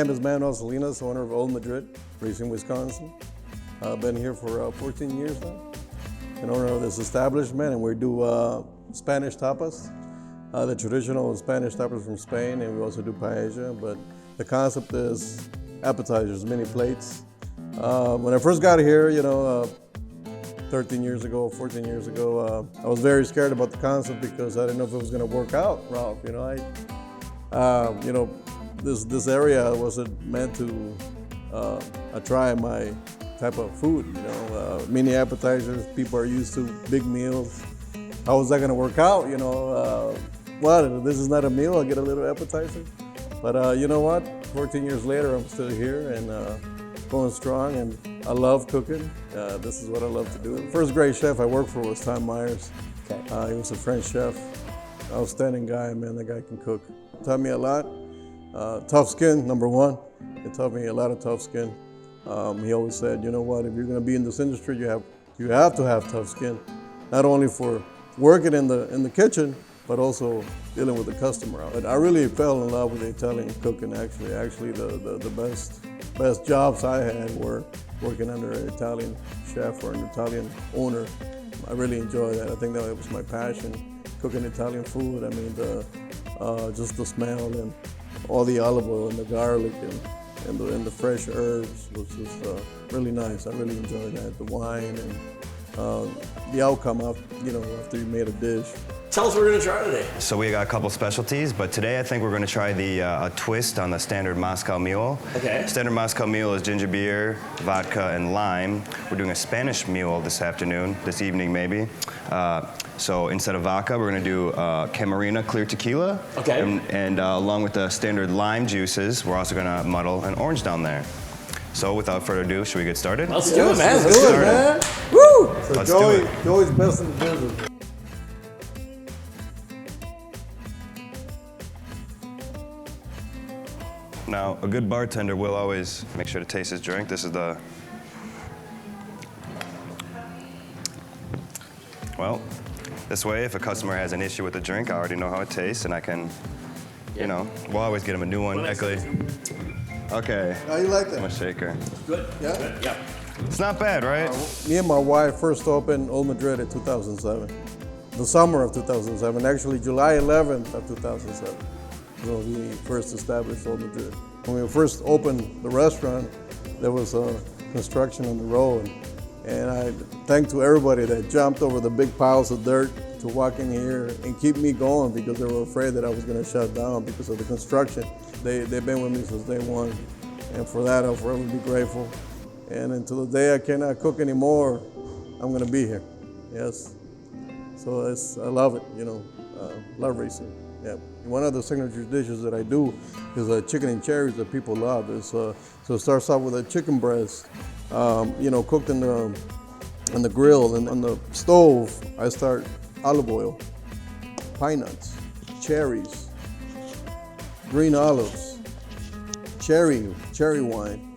name is Manuel Salinas, owner of Olde Madrid, based in Wisconsin. I've been here for 14 years now, and owner of this establishment, and we do Spanish tapas, the traditional Spanish tapas from Spain, and we also do paella, but the concept is appetizers, mini plates. When I first got here, 13 years ago, 14 years ago, I was very scared about the concept because I didn't know if it was going to work out, Ralph. This area wasn't meant to try my type of food. Mini appetizers. People are used to big meals. How is that going to work out? This is not a meal. I'll get a little appetizer. But you know what? 14 years later, I'm still here and going strong. And I love cooking. This is what I love to do. The first great chef I worked for was Tom Myers. Okay. He was a French chef. Outstanding guy, man. That guy can cook. Taught me a lot. Tough skin, number one. It taught me a lot of tough skin. He always said, you know what, if you're going to be in this industry, you have to have tough skin, not only for working in the kitchen, but also dealing with the customer. But I really fell in love with Italian cooking. Actually, the best jobs I had were working under an Italian chef or an Italian owner. I really enjoy that. I think that was my passion, cooking Italian food. I mean, just the smell and all the olive oil and the garlic and the fresh herbs was just really nice. I really enjoyed that. The wine and the outcome after you made a dish. Tell us what we're going to try today. So we got a couple specialties, but today I think we're going to try a twist on the standard Moscow Mule. Okay. Standard Moscow Mule is ginger beer, vodka, and lime. We're doing a Spanish Mule this evening maybe. So instead of vodka, we're going to do Camarena clear tequila. Okay. And along with the standard lime juices, we're also going to muddle an orange down there. So without further ado, should we get started? Let's do it, man. Let's do it, man. Woo! So Let's do it. Joey's best in the business. Now, a good bartender will always make sure to taste his drink. This is this way, if a customer has an issue with the drink, I already know how it tastes, and I can, we'll always get them a new one. Okay. How you like that? I'm a shaker. Good. Yeah? Good. Yeah. It's not bad, right? Me and my wife first opened Olde Madrid in 2007. The summer of 2007, actually July 11th of 2007. So we first established Olde Madrid. When we first opened the restaurant, there was construction on the road. And I thank to everybody that jumped over the big piles of dirt to walk in here and keep me going because they were afraid that I was going to shut down because of the construction. They've been with me since day one. And for that, I'll forever be grateful. And until the day I cannot cook anymore, I'm going to be here. Yes. So I love it, love racing. Yeah. One of the signature dishes that I do is chicken and cherries that people love. So it starts off with a chicken breast, cooked in the grill, and on the stove. I start olive oil, pine nuts, cherries, green olives, cherry wine,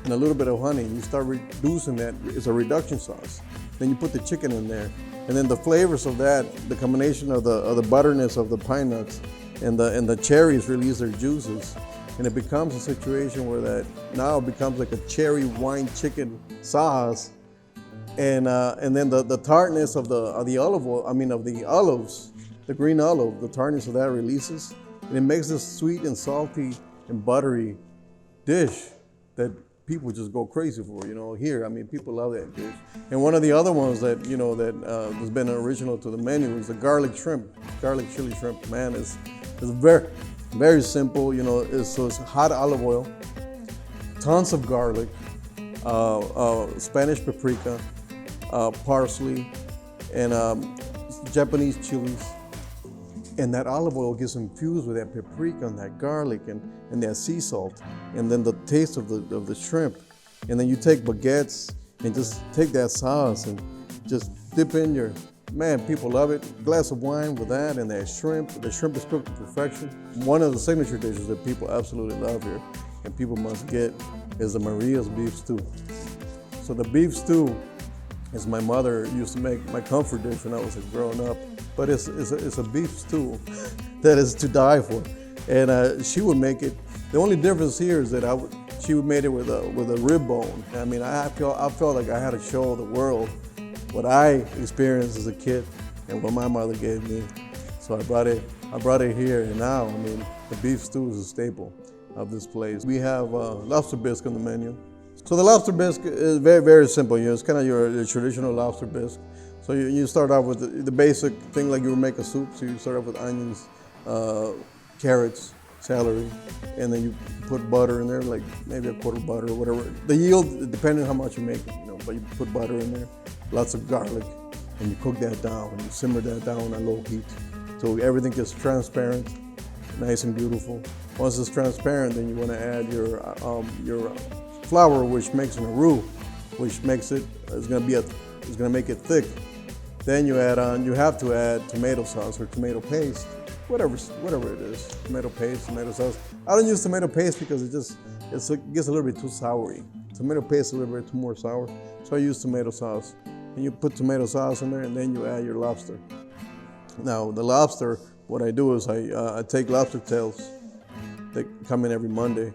and a little bit of honey. You start reducing that. It's a reduction sauce. Then you put the chicken in there. And then the flavors of that, the combination of the butterness of the pine nuts and the cherries release their juices, and it becomes a situation where that now becomes like a cherry wine chicken sauce, and then the tartness of the olive oil, of the olives, the green olive, the tartness of that releases, and it makes this sweet and salty and buttery dish that people just go crazy for, here. People love that dish. And one of the other ones that, has been original to the menu is the garlic chili shrimp. Man, it's very, very simple. It's hot olive oil, tons of garlic, Spanish paprika, parsley, and Japanese chilies. And that olive oil gets infused with that paprika and that garlic and that sea salt, and then the taste of the shrimp. And then you take baguettes and just take that sauce and just dip in your, man, people love it. A glass of wine with that and that shrimp. The shrimp is cooked to perfection. One of the signature dishes that people absolutely love here and people must get is the Maria's beef stew. So the beef stew is my mother used to make my comfort dish when I was growing up. But it's a beef stew that is to die for. And she would make it The only difference here is that she made it with a rib bone. I mean, I felt like I had to show the world what I experienced as a kid and what my mother gave me. So I brought it here, and now, I mean, the beef stew is a staple of this place. We have lobster bisque on the menu. So the lobster bisque is very, very simple. It's kind of your traditional lobster bisque. So you start off with the basic thing like you would make a soup. So you start off with onions, carrots, celery, and then you put butter in there, like maybe a quarter butter or whatever. The yield, depending on how much you make it, but you put butter in there, lots of garlic, and you cook that down, and you simmer that down on low heat. So everything gets transparent, nice and beautiful. Once it's transparent, then you want to add your flour, which makes an roux, which makes it, it's going to make it thick. Then you have to add tomato sauce or tomato paste, whatever it is, tomato paste, tomato sauce. I don't use tomato paste because it gets a little bit too soury. Tomato paste is a little bit too more sour, so I use tomato sauce. And you put tomato sauce in there, and then you add your lobster. Now the lobster, what I do is I take lobster tails that come in every Monday,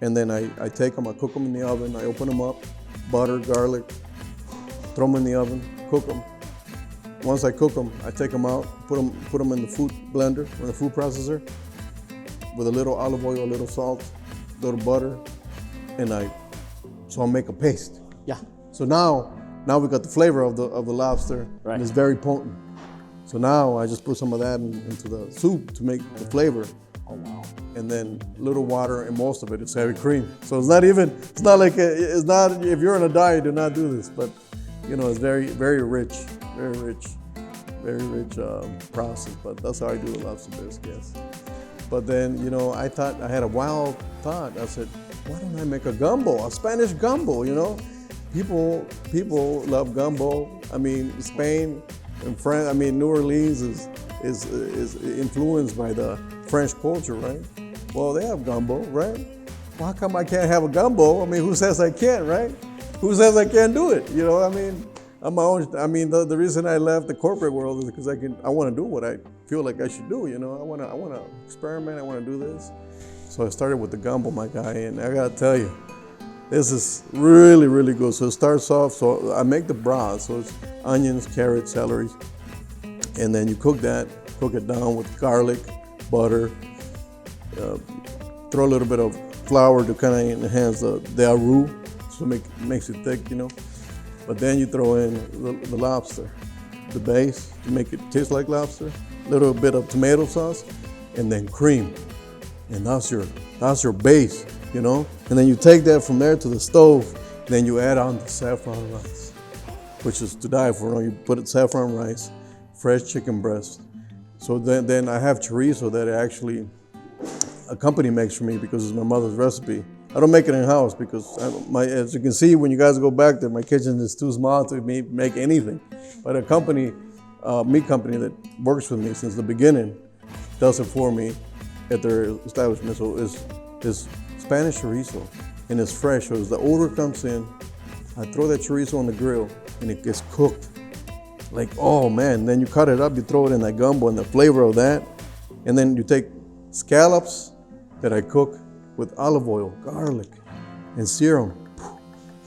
and then I take them, I cook them in the oven, I open them up, butter, garlic, throw them in the oven, cook them. Once I cook them, I take them out, put them in the food blender, in the food processor, with a little olive oil, a little salt, a little butter, and I'll make a paste. Yeah. So now we got the flavor of the lobster, Right. and it's very potent. So now I just put some of that into the soup to make the flavor. Oh, wow. And then a little water, and most of it is heavy cream. So it's not if you're on a diet, do not do this, but it's very, very rich process, but that's how I do the lobster bisque, yes. But then, I had a wild thought. I said, why don't I make a gumbo, a Spanish gumbo, People love gumbo. I mean, Spain and France, New Orleans is influenced by the French culture, right? Well, they have gumbo, right? Well, how come I can't have a gumbo? I mean, who says I can't, right? Who says I can't do it? I'm my own. The reason I left the corporate world is because I want to do what I feel like I should do. I want to experiment. I want to do this. So I started with the gumbo, my guy, and I gotta tell you, this is really, really good. So it starts off. So I make the broth. So it's onions, carrots, celery, and then you cook it down with garlic, butter. Throw a little bit of flour to kind of enhance the roux, so makes it thick, But then you throw in the lobster, the base to make it taste like lobster, a little bit of tomato sauce, and then cream, and that's your base, And then you take that from there to the stove, and then you add on the saffron rice, which is to die for. You put saffron rice, fresh chicken breast. So then I have chorizo that actually a company makes for me because it's my mother's recipe. I don't make it in-house because as you can see when you guys go back there, my kitchen is too small to make anything. But a company, meat company that works with me since the beginning, does it for me at their establishment. So it's Spanish chorizo, and it's fresh. So as the odor comes in, I throw that chorizo on the grill, and it gets cooked. Like, oh man, then you cut it up, you throw it in that gumbo and the flavor of that. And then you take scallops that I cook with olive oil, garlic, and serum.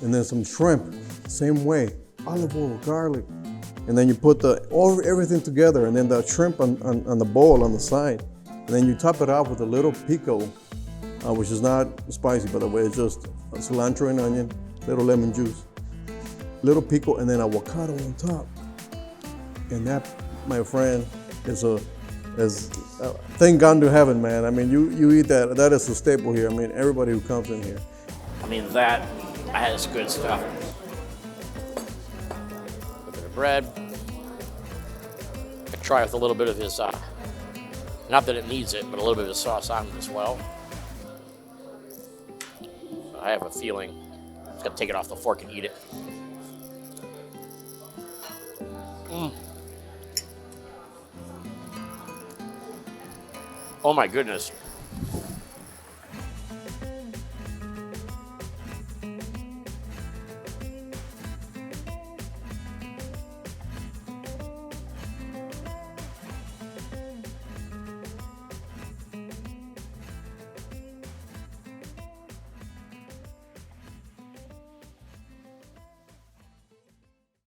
And then some shrimp, same way, olive oil, garlic. And then you put everything together, and then the shrimp on the bowl on the side. And then you top it off with a little pico, which is not spicy, by the way, it's just cilantro and onion, little lemon juice, little pico, and then avocado on top. And that, my friend, is thank God to heaven, man. You eat that. That is a staple here. Everybody who comes in here. That is good stuff. A bit of bread. I try with a little bit of his, not that it needs it, but a little bit of sauce on it as well. I have a feeling I'm just gonna take it off the fork and eat it. Oh my goodness.